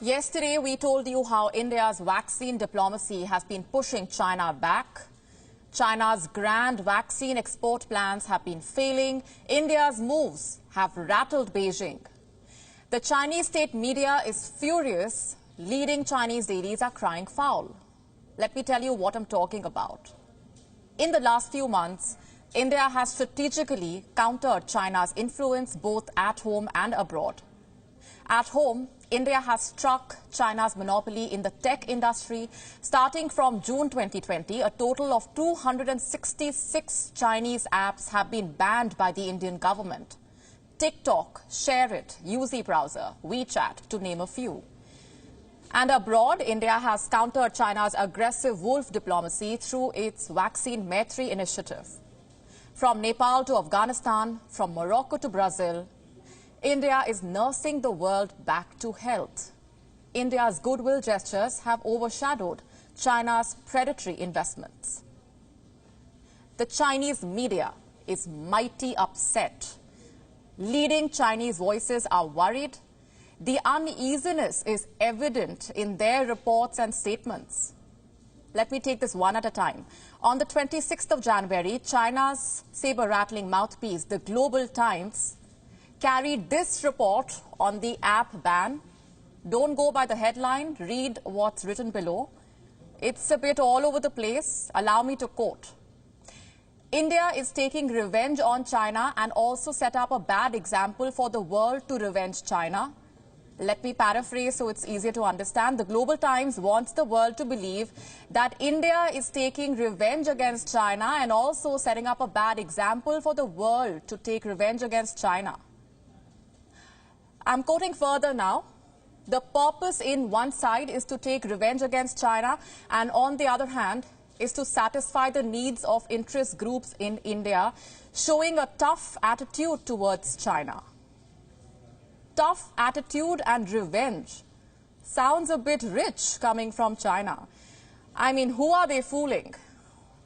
Yesterday, we told you how India's vaccine diplomacy has been pushing China back. China's grand vaccine export plans have been failing. India's moves have rattled Beijing. The Chinese state media is furious. Leading Chinese dailies are crying foul. Let me tell you what I'm talking about. In the last few months, India has strategically countered China's influence both at home and abroad. At home, India has struck China's monopoly in the tech industry. Starting from June 2020, a total of 266 Chinese apps have been banned by the Indian government. TikTok, Share It, UZ Browser, WeChat, to name a few. And abroad, India has countered China's aggressive wolf diplomacy through its Vaccine Maitri initiative. From Nepal to Afghanistan, from Morocco to Brazil, India is nursing the world back to health. India's goodwill gestures have overshadowed China's predatory investments. The Chinese media is mighty upset. Leading Chinese voices are worried. The uneasiness is evident in their reports and statements. Let me take this one at a time. On the 26th of January, China's saber-rattling mouthpiece, the Global Times, carried this report on the app ban. Don't go by the headline, read what's written below. It's a bit all over the place. Allow me to quote. India is taking revenge on China and also set up a bad example for the world to revenge China. Let me paraphrase so it's easier to understand. The Global Times wants the world to believe that India is taking revenge against China and also setting up a bad example for the world to take revenge against China. I'm quoting further now. The purpose in one side is to take revenge against China, and on the other hand is to satisfy the needs of interest groups in India, showing a tough attitude towards China. Tough attitude and revenge sounds a bit rich coming from China. I mean, who are they fooling?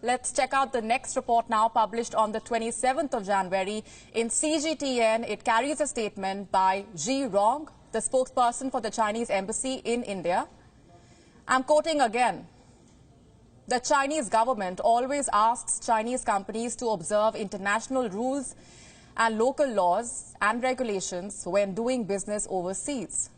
Let's check out the next report now, published on the 27th of January in CGTN. It carries a statement by Zhi Rong, the spokesperson for the Chinese embassy in India. I'm quoting again. The Chinese government always asks Chinese companies to observe international rules and local laws and regulations when doing business overseas.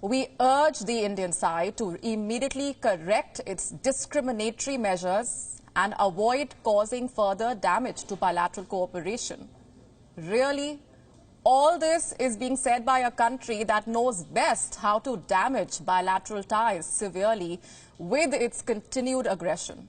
We urge the Indian side to immediately correct its discriminatory measures and avoid causing further damage to bilateral cooperation. Really, all this is being said by a country that knows best how to damage bilateral ties severely with its continued aggression.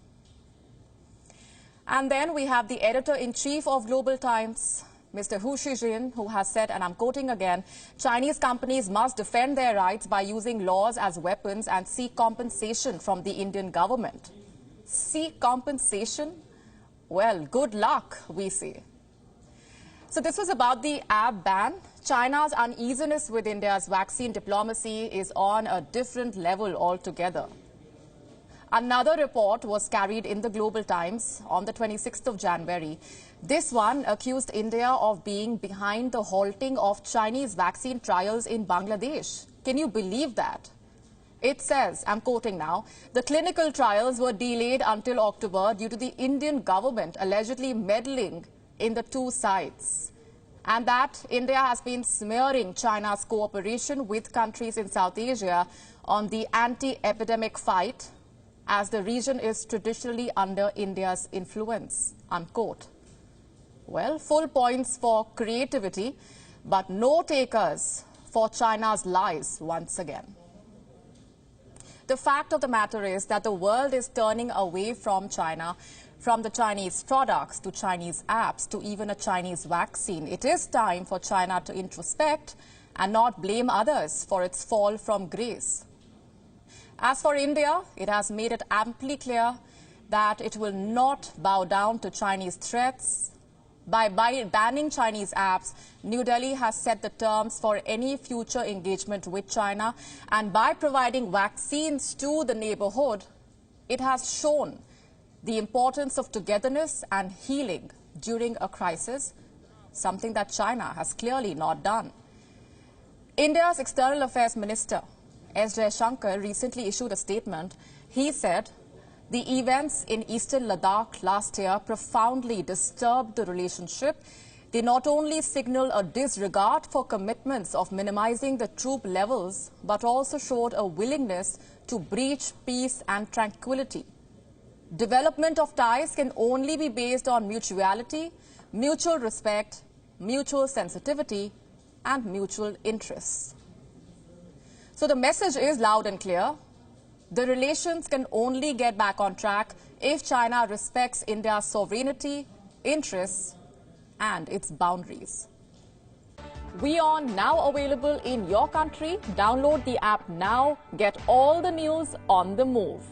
And then we have the editor-in-chief of Global Times, Mr. Hu Shijin, who has said, and I'm quoting again, Chinese companies must defend their rights by using laws as weapons and seek compensation from the Indian government. Seek compensation? Well, good luck, we say. So this was about the app ban. China's uneasiness with India's vaccine diplomacy is on a different level altogether. Another report was carried in the Global Times on the 26th of January. This one accused India of being behind the halting of Chinese vaccine trials in Bangladesh. Can you believe that? It says, I'm quoting now, the clinical trials were delayed until October due to the Indian government allegedly meddling in the two sites. And that India has been smearing China's cooperation with countries in South Asia on the anti-epidemic fight, as the region is traditionally under India's influence, unquote. Well, full points for creativity, but no takers for China's lies once again. The fact of the matter is that the world is turning away from China, from the Chinese products to Chinese apps to even a Chinese vaccine. It is time for China to introspect and not blame others for its fall from grace. As for India, it has made it amply clear that it will not bow down to Chinese threats. By banning Chinese apps, New Delhi has set the terms for any future engagement with China, and by providing vaccines to the neighborhood, it has shown the importance of togetherness and healing during a crisis, something that China has clearly not done. India's External Affairs Minister S. Jaishankar recently issued a statement. He said, the events in eastern Ladakh last year profoundly disturbed the relationship. They not only signal a disregard for commitments of minimizing the troop levels, but also showed a willingness to breach peace and tranquility. Development of ties can only be based on mutuality, mutual respect, mutual sensitivity, and mutual interests. So the message is loud and clear. The relations can only get back on track if China respects India's sovereignty, interests, and its boundaries. WION now available in your country. Download the app now. Get all the news on the move.